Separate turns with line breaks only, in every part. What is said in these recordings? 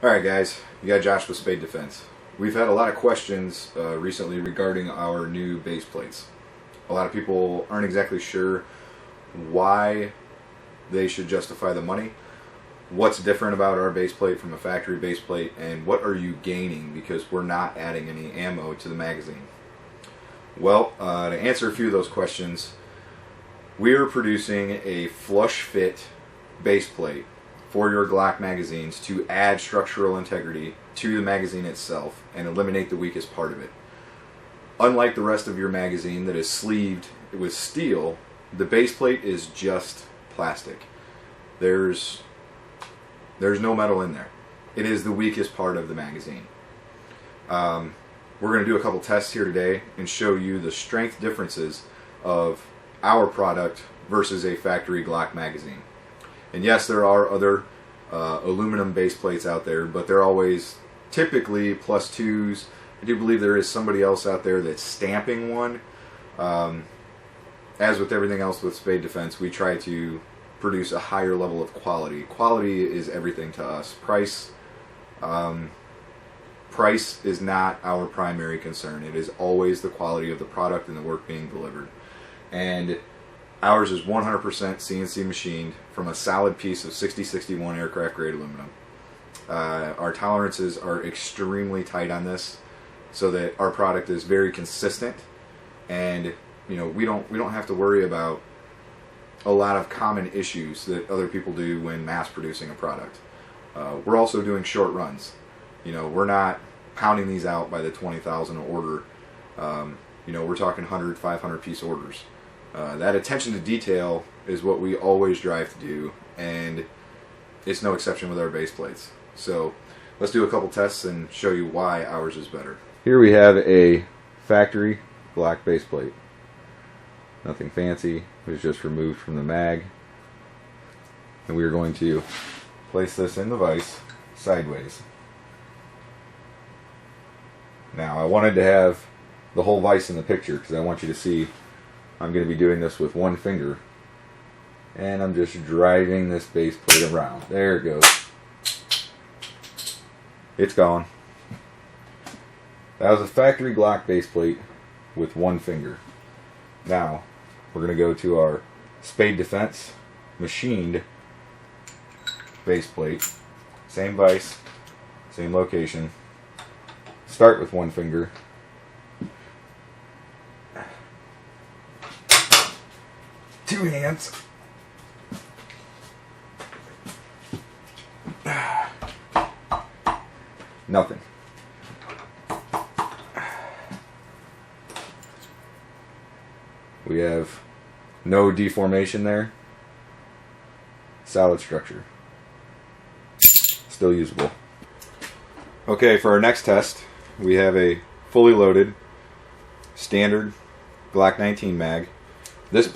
Alright guys, you got Josh with Spade Defense. We've had a lot of questions recently regarding our new base plates. A lot of people aren't exactly sure why they should justify the money, what's different about our base plate from a factory base plate, and what are you gaining because we're not adding any ammo to the magazine. Well, to answer a few of those questions, we are producing a flush fit base plate for your Glock magazines to add structural integrity to the magazine itself and eliminate the weakest part of it. Unlike the rest of your magazine that is sleeved with steel, the base plate is just plastic. There's no metal in there. It is the weakest part of the magazine. We're going to do a couple tests here today and show you the strength differences of our product versus a factory Glock magazine. And yes, there are other aluminum base plates out there, but they're always typically +2s. I do believe there is somebody else out there that's stamping one. As with everything else with Spade Defense, we try to produce a higher level of quality. Quality is everything to us. Price is not our primary concern. It is always the quality of the product and the work being delivered. And ours is 100% CNC machined from a solid piece of 6061 aircraft grade aluminum. Our tolerances are extremely tight on this, so that our product is very consistent, and we don't have to worry about a lot of common issues that other people do when mass producing a product. We're also doing short runs. We're not pounding these out by the 20,000 order. We're talking 100, 500 piece orders. That attention to detail is what we always drive to do, and it's no exception with our base plates. So let's do a couple tests and show you why ours is better. Here we have a factory Glock base plate. Nothing fancy. It was just removed from the mag. And we are going to place this in the vise sideways. Now I wanted to have the whole vise in the picture because I want you to see I'm going to be doing this with one finger, and I'm just driving this base plate around. There it goes. It's gone. That was a factory Glock base plate with one finger. Now we're going to go to our Spade Defense machined base plate. Same vise, same location. Start with one finger. Two hands. Nothing. We have no deformation there. Solid structure. Still usable. Okay, for our next test, we have a fully loaded standard Glock 19 mag. This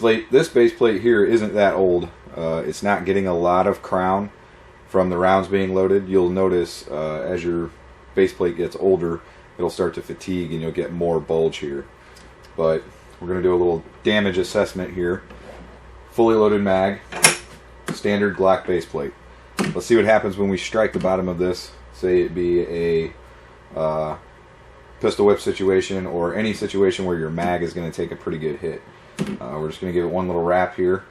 base plate here isn't that old. It's not getting a lot of crown from the rounds being loaded. You'll notice as your base plate gets older, it'll start to fatigue and you'll get more bulge here. But we're going to do a little damage assessment here. Fully loaded mag, standard Glock base plate. Let's see what happens when we strike the bottom of this. Say it be a pistol whip situation or any situation where your mag is going to take a pretty good hit. We're just going to give it one little wrap here.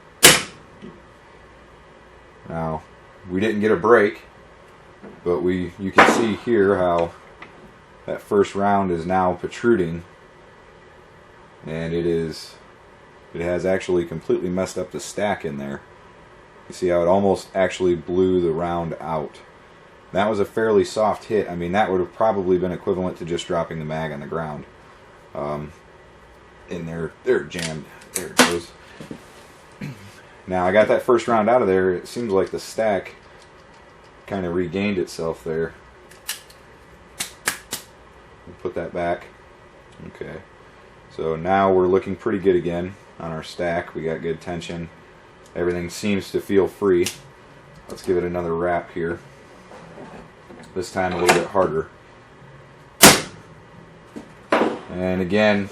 Now, we didn't get a break, but you can see here how that first round is now protruding, and it has actually completely messed up the stack in there. You see how it almost actually blew the round out. That was a fairly soft hit. I mean, that would have probably been equivalent to just dropping the mag on the ground. And they're jammed. There it goes. Now I got that first round out of there. It seems like the stack kind of regained itself there. Put that back. Okay. So now we're looking pretty good again on our stack. We got good tension. Everything seems to feel free. Let's give it another wrap here. This time a little bit harder. And again,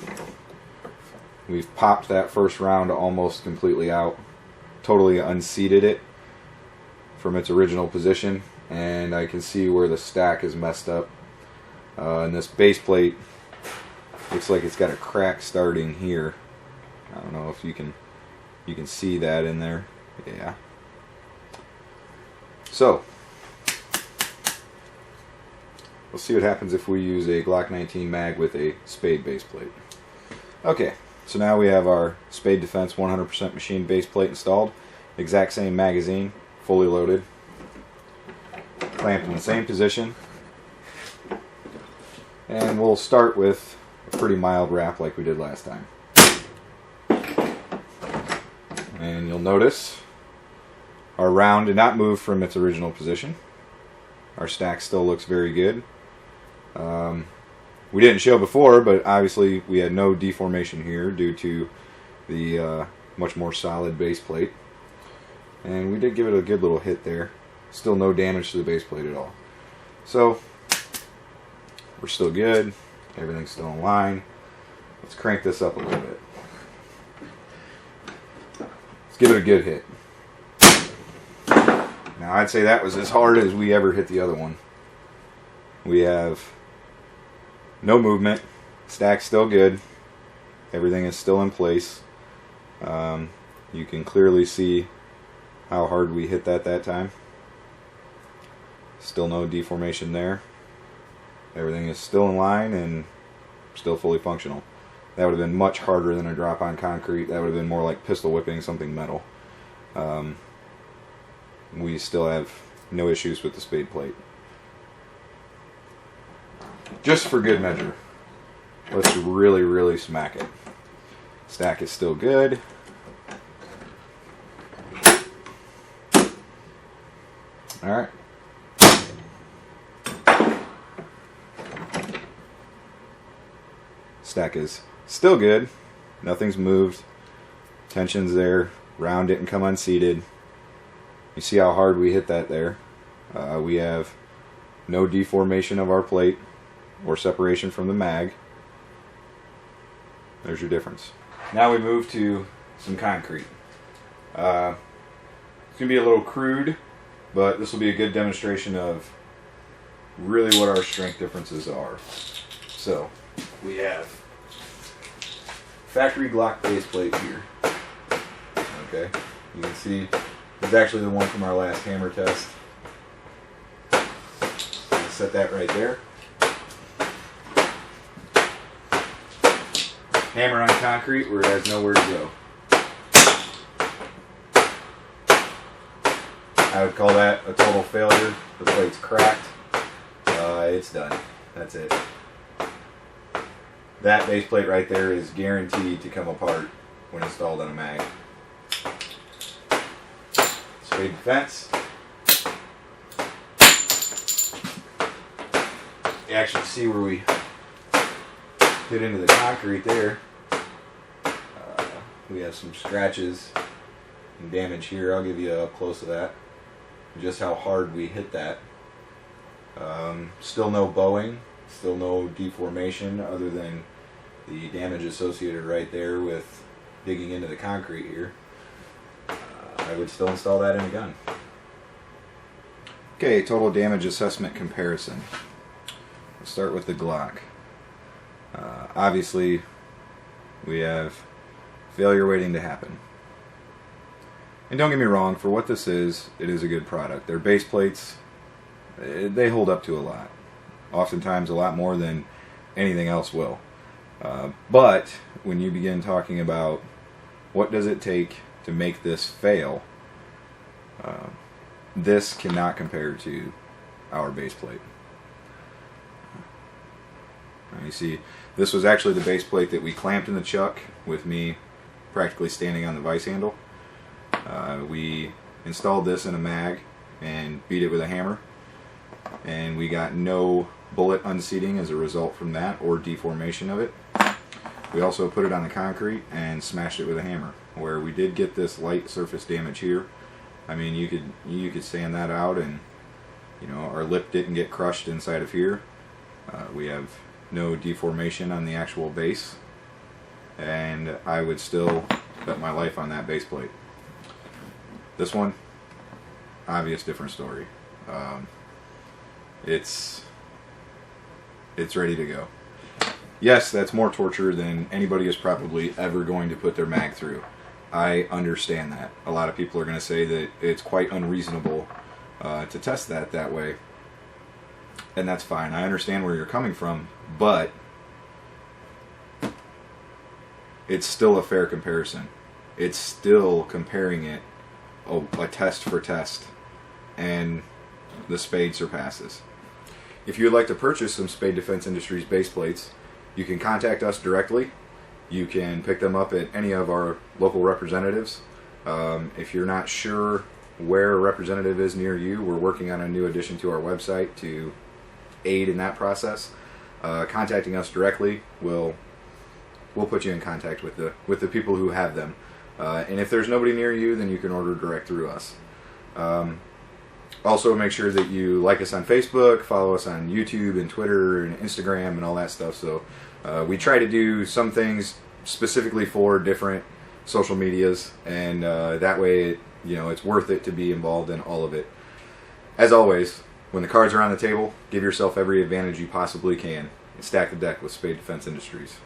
we've popped that first round almost completely out. Totally unseated it from its original position. and I can see where the stack is messed up. And this base plate looks like it's got a crack starting here. I don't know if you can see that in there. Yeah. So we'll see what happens if we use a Glock 19 mag with a Spade base plate. Okay, so now we have our Spade Defense 100% machine base plate installed. Exact same magazine, fully loaded, clamped in the same position. And we'll start with a pretty mild wrap like we did last time. And you'll notice our round did not move from its original position. Our stack still looks very good. We didn't show before, but obviously we had no deformation here due to the much more solid base plate. And we did give it a good little hit there. Still no damage to the base plate at all. So we're still good. Everything's still in line. Let's crank this up a little bit. Let's give it a good hit. Now I'd say that was as hard as we ever hit the other one. We have no movement. Stack's still good. Everything is still in place. You can clearly see how hard we hit that time. Still no deformation there. Everything is still in line and still fully functional. That would have been much harder than a drop on concrete. That would have been more like pistol whipping something metal. We still have no issues with the Spade plate. Just for good measure, let's really smack it. Stack is still good. Alright. Stack is still good. Nothing's moved. Tension's there. Round didn't come unseated. You see how hard we hit that there. We have no deformation of our plate or separation from the mag. There's your difference. Now we move to some concrete. It's going to be a little crude, but this will be a good demonstration of really what our strength differences are. So, we have factory Glock base plate here. Okay, you can see it's actually the one from our last hammer test. Set that right there. Hammer on concrete where it has nowhere to go. I would call that a total failure. The plate's cracked. It's done. That's it. That base plate right there is guaranteed to come apart when installed on a mag. Spade Defense. You actually see where we hit into the concrete there. We have some scratches and damage here. I'll give you up close of that. Just how hard we hit that. Still no bowing, still no deformation other than the damage associated right there with digging into the concrete here. I would still install that in a gun. Okay, total damage assessment comparison. Let's start with the Glock. Obviously, we have failure waiting to happen. And don't get me wrong, for what this is, it is a good product. Their base plates, they hold up to a lot. Oftentimes a lot more than anything else will. But when you begin talking about what does it take to make this fail, this cannot compare to our base plate. You see, this was actually the base plate that we clamped in the chuck with me practically standing on the vice handle. We installed this in a mag and beat it with a hammer, and we got no bullet unseating as a result from that or deformation of it. We also put it on the concrete and smashed it with a hammer, where we did get this light surface damage here. I mean, you could sand that out, and you know, our lip didn't get crushed inside of here. We have no deformation on the actual base, and I would still bet my life on that base plate. This one, obvious different story. it's ready to go. Yes, that's more torture than anybody is probably ever going to put their mag through. I understand that. A lot of people are going to say that it's quite unreasonable to test that way. And that's fine. I understand where you're coming from, but it's still a fair comparison. It's still comparing it a test for test, and the Spade surpasses. If you would like to purchase some Spade Defense Industries base plates, you can contact us directly. You can pick them up at any of our local representatives. If you're not sure where a representative is near you, we're working on a new addition to our website to aid in that process. Contacting us directly will put you in contact with the people who have them. And if there's nobody near you, then you can order direct through us. Also, make sure that you like us on Facebook, follow us on YouTube and Twitter and Instagram and all that stuff. So we try to do some things specifically for different social medias, and that way, it's worth it to be involved in all of it. As always, when the cards are on the table, give yourself every advantage you possibly can, and stack the deck with Spade Defense Industries.